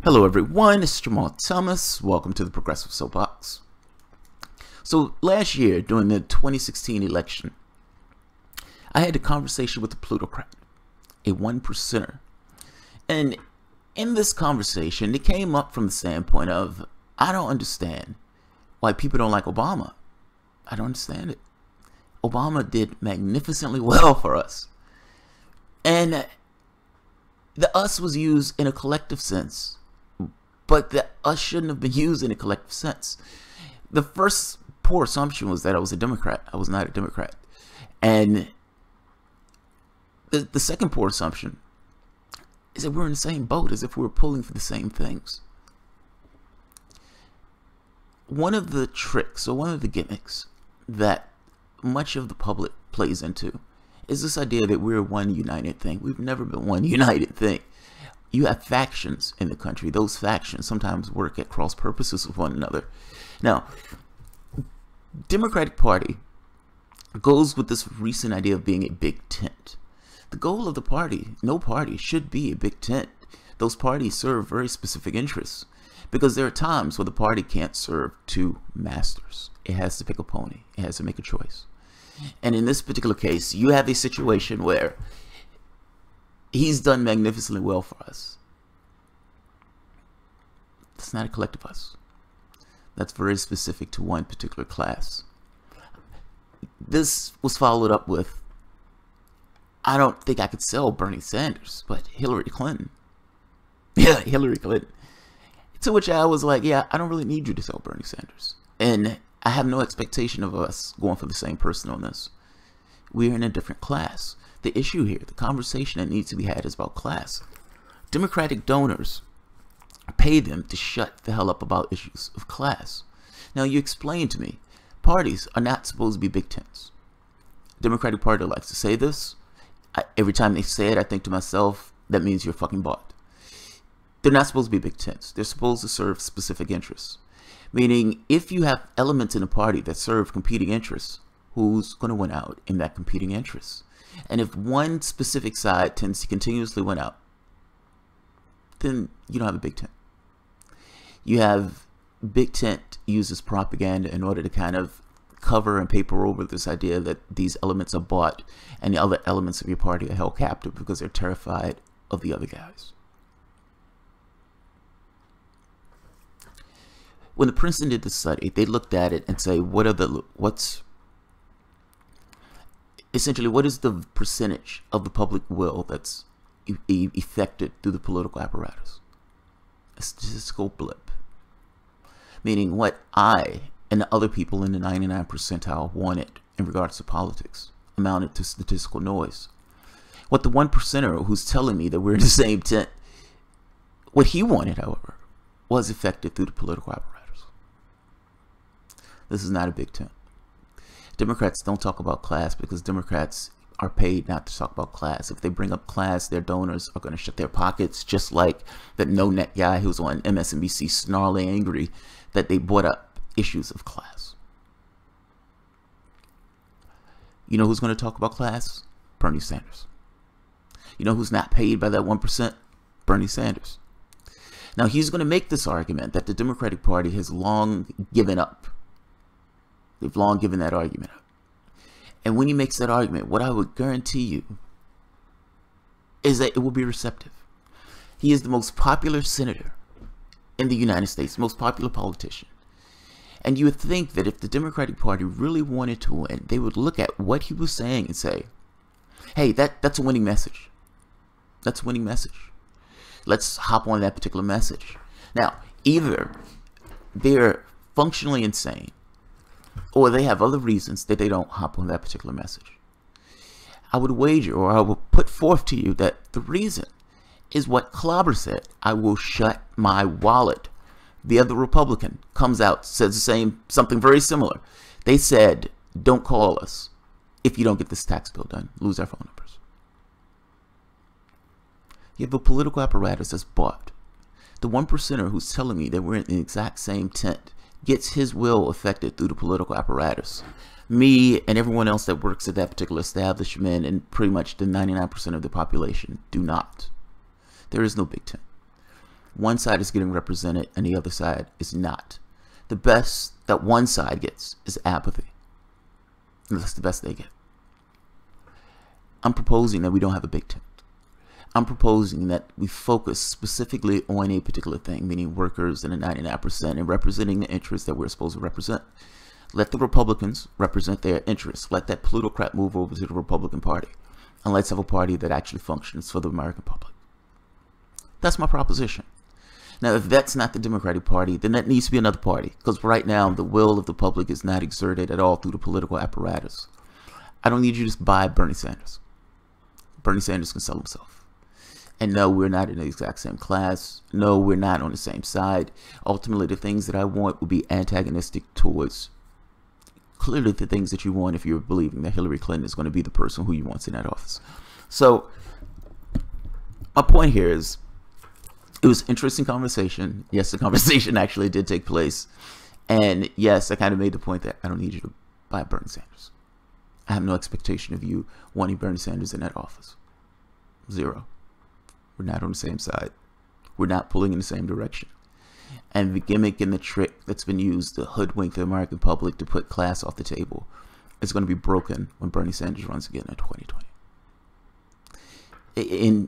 Hello everyone, it's Jamal Thomas. Welcome to the Progressive Soapbox. So last year, during the 2016 election, I had a conversation with a Plutocrat, a one percenter. And in this conversation, it came up from the standpoint of, I don't understand why people don't like Obama. I don't understand it. Obama did magnificently well for us. And the us was used in a collective sense. But the us shouldn't have been used in a collective sense. The first poor assumption was that I was a Democrat. I was not a Democrat. And the second poor assumption is that we're in the same boat, as if we were pulling for the same things. One of the tricks, or one of the gimmicks that much of the public plays into is this idea that we're one united thing. We've never been one united thing. You have factions in the country. Those factions sometimes work at cross purposes with one another. Now, Democratic Party goes with this recent idea of being a big tent. The goal of the party, no party, should be a big tent. Those parties serve very specific interests, because there are times where the party can't serve two masters. It has to pick a pony. It has to make a choice. And in this particular case, you have a situation where he's done magnificently well for us. It's not a collective us. That's very specific to one particular class. This was followed up with, I don't think I could sell Bernie Sanders, but Hillary Clinton. Yeah, Hillary Clinton. To which I was like, yeah, I don't really need you to sell Bernie Sanders. And I have no expectation of us going for the same person on this. We're in a different class. The issue here, the conversation that needs to be had, is about class. Democratic donors pay them to shut the hell up about issues of class. Now, you explain to me, parties are not supposed to be big tents. Democratic Party likes to say this. Every time they say it, I think to myself, that means you're fucking bought. They're not supposed to be big tents. They're supposed to serve specific interests. Meaning, if you have elements in a party that serve competing interests, who's going to win out in that competing interest? And if one specific side tends to continuously win out, then you don't have a big tent. You have big tent uses propaganda in order to kind of cover and paper over this idea that these elements are bought and the other elements of your party are held captive because they're terrified of the other guys. When the Princeton did the study, they looked at it and say, what is the percentage of the public will that's effected through the political apparatus? A statistical blip. Meaning what I and the other people in the 99th percentile wanted in regards to politics amounted to statistical noise. What the one percenter who's telling me that we're in the same tent, what he wanted, however, was effected through the political apparatus. This is not a big tent. Democrats don't talk about class because Democrats are paid not to talk about class. If they bring up class, their donors are going to shut their pockets, just like that no-net guy who's on MSNBC snarling angry that they brought up issues of class. You know who's going to talk about class? Bernie Sanders. You know who's not paid by that 1%? Bernie Sanders. Now, he's going to make this argument that the Democratic Party has long given up. They've long given that argument up. And when he makes that argument, what I would guarantee you is that it will be receptive. He is the most popular senator in the United States, most popular politician. And you would think that if the Democratic Party really wanted to win, they would look at what he was saying and say, hey, that's a winning message. That's a winning message. Let's hop on that particular message. Now, either they're functionally insane, or they have other reasons that they don't hop on that particular message. I would wager, or I will put forth to you, that the reason is what Clobber said. I will shut my wallet. The other Republican comes out, says something very similar. They said, don't call us if you don't get this tax bill done. Lose our phone numbers. You have a political apparatus that's bought. The one percenter who's telling me that we're in the exact same tent gets his will affected through the political apparatus. Me and everyone else that works at that particular establishment, and pretty much the 99% of the population, do not. There is no big tent. one side is getting represented and the other side is not. The best that one side gets is apathy. And that's the best they get. I'm proposing that we don't have a big tent. I'm proposing that we focus specifically on a particular thing, meaning workers and the 99% and representing the interests that we're supposed to represent. Let the Republicans represent their interests. Let that plutocrat move over to the Republican Party. And let's have a party that actually functions for the American public. That's my proposition. Now, if that's not the Democratic Party, then that needs to be another party. Because right now, the will of the public is not exerted at all through the political apparatus. I don't need you to buy Bernie Sanders. Bernie Sanders can sell himself. And no, we're not in the exact same class. No, we're not on the same side. Ultimately, the things that I want would be antagonistic towards clearly the things that you want if you're believing that Hillary Clinton is going to be the person who you want in that office. So, my point here is, it was an interesting conversation. Yes, the conversation actually did take place. And yes, I kind of made the point that I don't need you to buy Bernie Sanders. I have no expectation of you wanting Bernie Sanders in that office. Zero. We're not on the same side. We're not pulling in the same direction. And the gimmick and the trick that's been used to hoodwink the American public to put class off the table is going to be broken when Bernie Sanders runs again in 2020.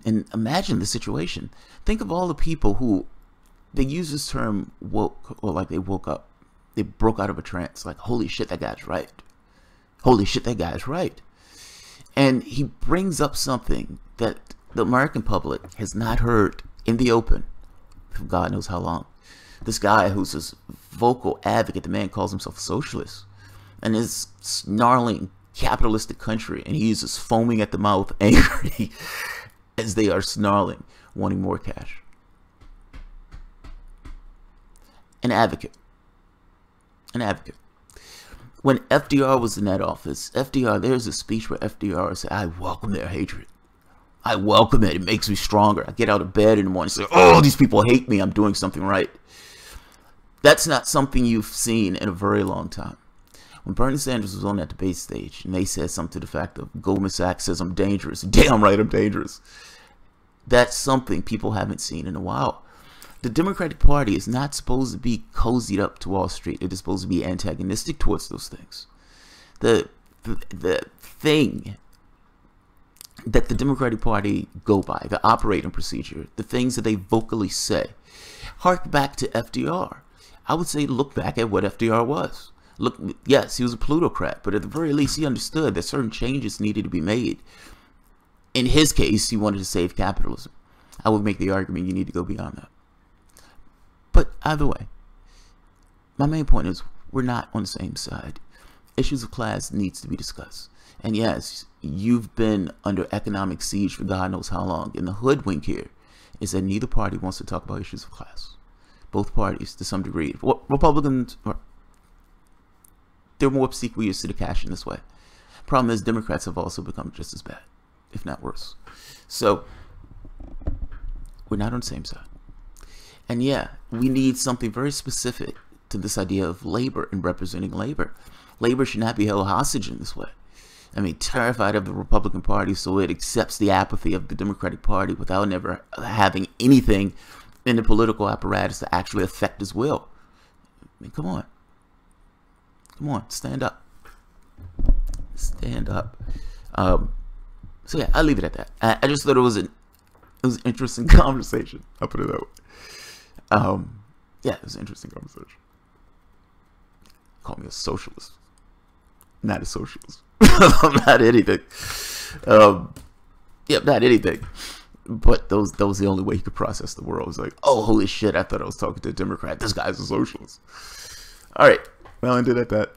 And imagine the situation. Think of all the people who, they use this term woke, or like they woke up. They broke out of a trance. Like, holy shit, that guy's right. Holy shit, that guy's right. And he brings up something that the American public has not heard in the open for God knows how long. This guy who's this vocal advocate, the man calls himself a socialist, and is snarling capitalistic country, and he's just foaming at the mouth, angry as they are snarling, wanting more cash. An advocate. An advocate. When FDR was in that office, there's a speech where FDR said, I welcome their hatred. I welcome it. It makes me stronger. I get out of bed in the morning and say, oh, these people hate me. I'm doing something right. That's not something you've seen in a very long time. When Bernie Sanders was on that debate stage and they said something to the fact of Goldman Sachs says I'm dangerous. Damn right I'm dangerous. That's something people haven't seen in a while. The Democratic Party is not supposed to be cozied up to Wall Street. It is supposed to be antagonistic towards those things. The thing that the Democratic Party go by, the operating procedure, the things that they vocally say, hark back to FDR. I would say look back at what FDR was. Look, yes, he was a plutocrat, but at the very least he understood that certain changes needed to be made. In his case, he wanted to save capitalism. I would make the argument you need to go beyond that. But either way, my main point is we're not on the same side. Issues of class needs to be discussed. And yes, you've been under economic siege for God knows how long. And the hoodwink here is that neither party wants to talk about issues of class. Both parties, to some degree. Republicans, they're more obsequious to the cash in this way. Problem is, Democrats have also become just as bad, if not worse. So, we're not on the same side. And yeah, we need something very specific to this idea of labor and representing labor. Labor should not be held hostage in this way. I mean, terrified of the Republican Party, so it accepts the apathy of the Democratic Party without never having anything in the political apparatus to actually affect his will. I mean, come on. Come on, stand up. Stand up. So yeah, I'll leave it at that. I just thought it was an interesting conversation. I'll put it that way. Yeah, it was an interesting conversation. Call me a socialist. Not a socialist. Not anything. Yeah, not anything. But that was the only way he could process the world. It was like, oh, holy shit, I thought I was talking to a Democrat. This guy's a socialist. All right. Well, I ended at that.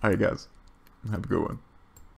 All right, guys. Have a good one.